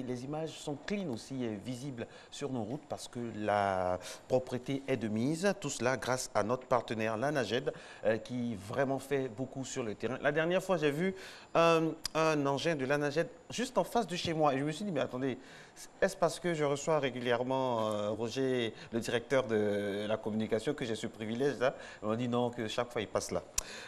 Les images sont clean aussi et visibles sur nos routes parce que la propreté est de mise. Tout cela grâce à notre partenaire, l'ANAGED, qui vraiment fait beaucoup sur le terrain. La dernière fois, j'ai vu un engin de l'ANAGED juste en face de chez moi. Et je me suis dit, mais attendez, est-ce parce que je reçois régulièrement Roger, le directeur de la communication, que j'ai ce privilège-là? On m'a dit non, que chaque fois, il passe là.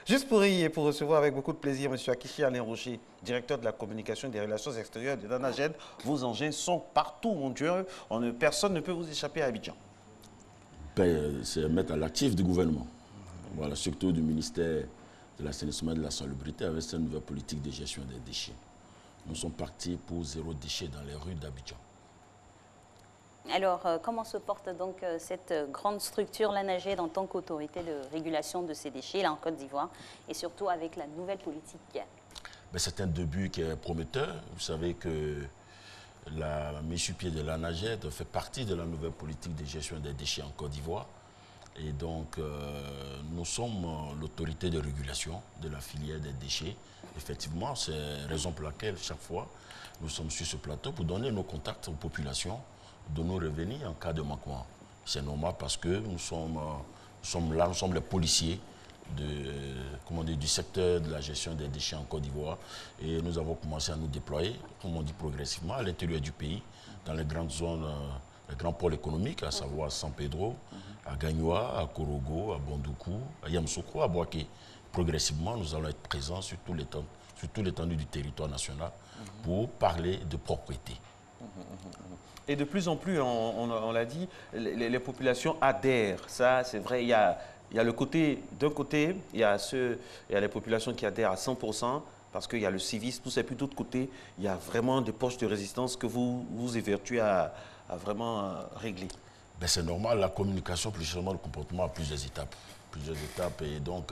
Juste pour recevoir avec beaucoup de plaisir M. Akichi Alain Roger, directeur de la communication et des relations extérieures de l'ANAGED. Vos engins sont partout, mon Dieu. Personne ne peut vous échapper à Abidjan. C'est mettre à l'actif du gouvernement. Voilà, surtout du ministère de l'assainissement et de la salubrité avec cette nouvelle politique de gestion des déchets. Nous sommes partis pour zéro déchet dans les rues d'Abidjan. Alors, comment se porte donc cette grande structure, l'ANAGED, en tant qu'autorité de régulation de ces déchets, là en Côte d'Ivoire, et surtout avec la nouvelle politique? C'est un début qui est prometteur. Vous savez que la mise sur pied de l'ANAGED fait partie de la nouvelle politique de gestion des déchets en Côte d'Ivoire. Et donc, nous sommes l'autorité de régulation de la filière des déchets. Effectivement, c'est la raison pour laquelle, chaque fois, nous sommes sur ce plateau pour donner nos contacts aux populations, de nous revenir en cas de manquement. C'est normal parce que nous sommes là, nous sommes les policiers du secteur de la gestion des déchets en Côte d'Ivoire. Et nous avons commencé à nous déployer, comme on dit, progressivement à l'intérieur du pays, dans les grandes zones, les grands pôles économiques, à savoir San Pedro, à Gagnoa, à Korogo, à Bondoukou, à Yamoussoukro, à Boaké. Progressivement, nous allons être présents sur tout l'étendue du territoire national pour parler de propriété. Et de plus en plus, on l'a dit, les populations adhèrent. Ça, c'est vrai, il y a le côté, d'un côté, il y a les populations qui adhèrent à 100%, parce qu'il y a le civisme, tout ça. Et puis d'autre côté, il y a vraiment des poches de résistance que vous évertuez à vraiment régler. C'est normal, la communication, plus seulement le comportement, a plusieurs étapes. Et donc,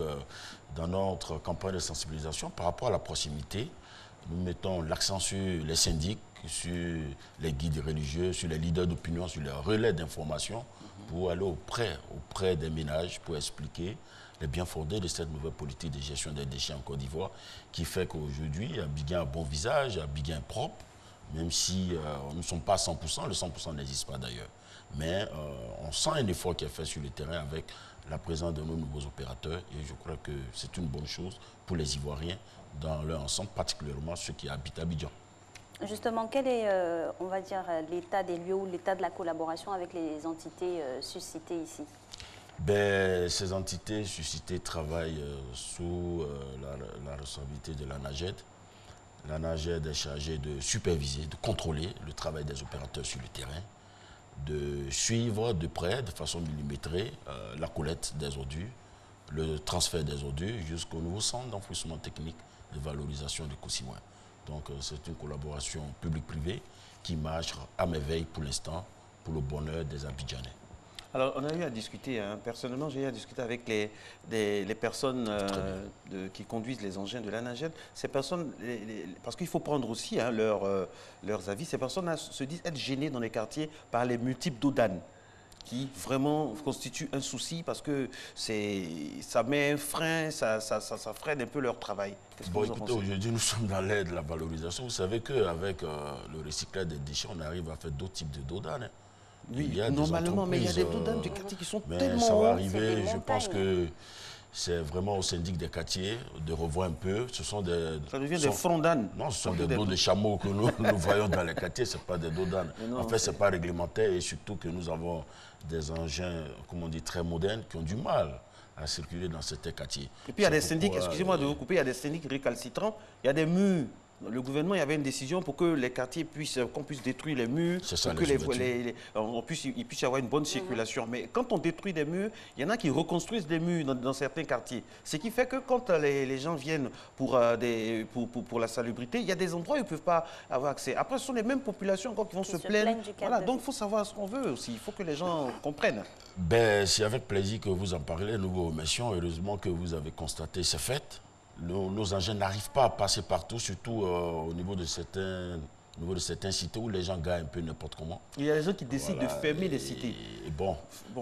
dans notre campagne de sensibilisation, par rapport à la proximité, nous mettons l'accent sur les syndics, sur les guides religieux, sur les leaders d'opinion, sur les relais d'information, pour aller auprès des ménages, pour expliquer les bien fondés de cette nouvelle politique de gestion des déchets en Côte d'Ivoire, qui fait qu'aujourd'hui, Abidjan a un bon visage, Abidjan est propre, même si nous ne sommes pas à 100%, le 100% n'existe pas d'ailleurs. Mais on sent un effort qui est fait sur le terrain avec la présence de nos nouveaux opérateurs, et je crois que c'est une bonne chose pour les Ivoiriens dans leur ensemble, particulièrement ceux qui habitent Abidjan. Justement, quel est, on va dire, l'état des lieux ou l'état de la collaboration avec les entités suscitées ici? Ces entités suscitées travaillent sous la responsabilité de l'ANAGED. L'ANAGED est chargée de superviser, de contrôler le travail des opérateurs sur le terrain, de suivre de près, de façon millimétrée, la collecte des ordures, le transfert des ordures jusqu'au nouveau centre d'enfouissement technique et de valorisation de Koussimoin. Donc c'est une collaboration publique-privée qui marche à merveille pour l'instant, pour le bonheur des Abidjanais. Alors, on a eu à discuter, personnellement, j'ai eu à discuter avec les personnes qui conduisent les engins de l'ANAGED. Ces personnes, parce qu'il faut prendre aussi leurs avis, ces personnes se disent être gênées dans les quartiers par les multiples dos d'âne, qui vraiment constituent un souci parce que ça met un frein, ça freine un peu leur travail. Écoutez, aujourd'hui, nous sommes dans l'ère de la valorisation. Vous savez qu'avec le recyclage des déchets, on arrive à faire d'autres types de dos d'âne. Oui, normalement, mais il y a des dos d'âne du quartier qui sont tellement ça va hauts. arriver, je pense que c'est vraiment au syndic des quartiers de revoir un peu. Ça devient des fronts d'âne. Non, ce sont des dos de chameaux que nous voyons dans les quartiers, ce n'est pas des dos d'âne. En fait, ce n'est pas réglementaire et surtout que nous avons des engins, comme on dit, très modernes qui ont du mal à circuler dans certains quartiers. Et puis il y a des syndics, excusez-moi de vous couper, il y a des syndics récalcitrants, il y a des murs. Le gouvernement, il y avait une décision pour que les quartiers qu'on puisse détruire les murs, pour que il puisse y avoir une bonne circulation. Mais quand on détruit des murs, il y en a qui reconstruisent des murs dans certains quartiers. Ce qui fait que quand les gens viennent pour la salubrité, il y a des endroits où ils ne peuvent pas avoir accès. Après, ce sont les mêmes populations encore qui vont se plaindre. Voilà, donc il faut savoir ce qu'on veut aussi. Il faut que les gens comprennent. C'est avec plaisir que vous en parlez. Nous vous remercions. Heureusement que vous avez constaté ces faits. Nos engins n'arrivent pas à passer partout, surtout au niveau de certains au niveau de certaines cités où les gens gagnent un peu n'importe comment. Il y a des gens qui décident de fermer les cités. Et bon,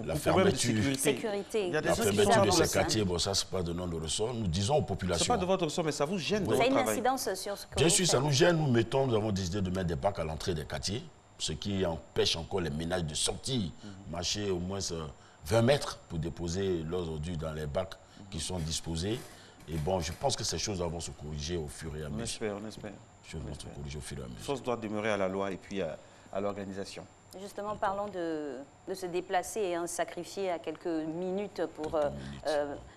la pour problème de fermeture, sécurité. Il y a des la gens qui fermeture de sont ces dans le quartiers, bon, ça, c'est pas de notre ressort. Nous disons aux C'est populations. pas de votre ressort, mais ça vous gêne dans Ça a votre une travail. incidence sur ce que Bien vous sûr, faites. ça nous gêne. Nous avons décidé de mettre des bacs à l'entrée des quartiers, ce qui empêche encore les ménages de sortir, marcher au moins 20 mètres pour déposer leurs ordures dans les bacs qui sont disposés. Et bon, je pense que ces choses vont se corriger au fur et à On mesure. espère, on espère. Les choses vont se corriger au fur et à La mesure. chose doit demeurer à la loi et puis à l'organisation. Justement, parlons de se déplacer et sacrifier à quelques minutes pour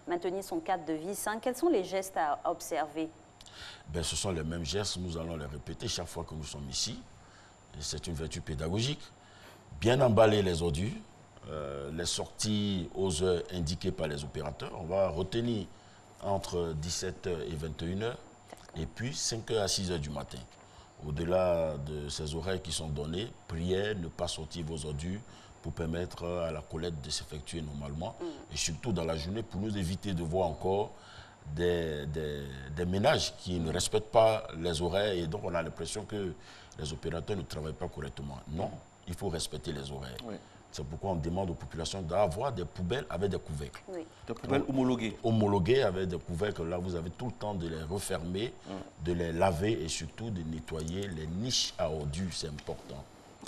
maintenir son cadre de vie sain. Quels sont les gestes à observer? Ben, ce sont les mêmes gestes, nous allons les répéter chaque fois que nous sommes ici. C'est une vertu pédagogique. Bien emballer les ordures, les sorties aux heures indiquées par les opérateurs. On va retenir entre 17h et 21h et puis 5h à 6h du matin. Au-delà de ces horaires qui sont donnés, priez ne pas sortir vos ordures pour permettre à la collecte de s'effectuer normalement. Et surtout dans la journée, pour nous éviter de voir encore des ménages qui ne respectent pas les horaires et donc on a l'impression que les opérateurs ne travaillent pas correctement. Non, il faut respecter les horaires. Oui. C'est pourquoi on demande aux populations d'avoir des poubelles avec des couvercles. Oui. Des poubelles homologuées. Homologuées avec des couvercles. Là, vous avez tout le temps de les refermer, de les laver et surtout de nettoyer les niches à ordures. C'est important.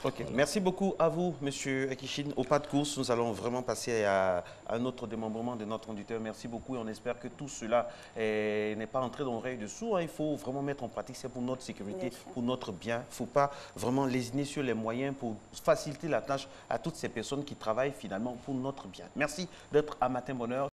Ok, voilà. Merci beaucoup à vous, Monsieur Akichin. Au pas de course, nous allons vraiment passer à un autre démembrement de notre conducteur. Merci beaucoup et on espère que tout cela n'est pas entré dans l'oreille de sourd. Il faut vraiment mettre en pratique, c'est pour notre sécurité, pour notre bien. Il ne faut pas vraiment lésiner sur les moyens pour faciliter la tâche à toutes ces personnes qui travaillent finalement pour notre bien. Merci d'être à Matin Bonheur.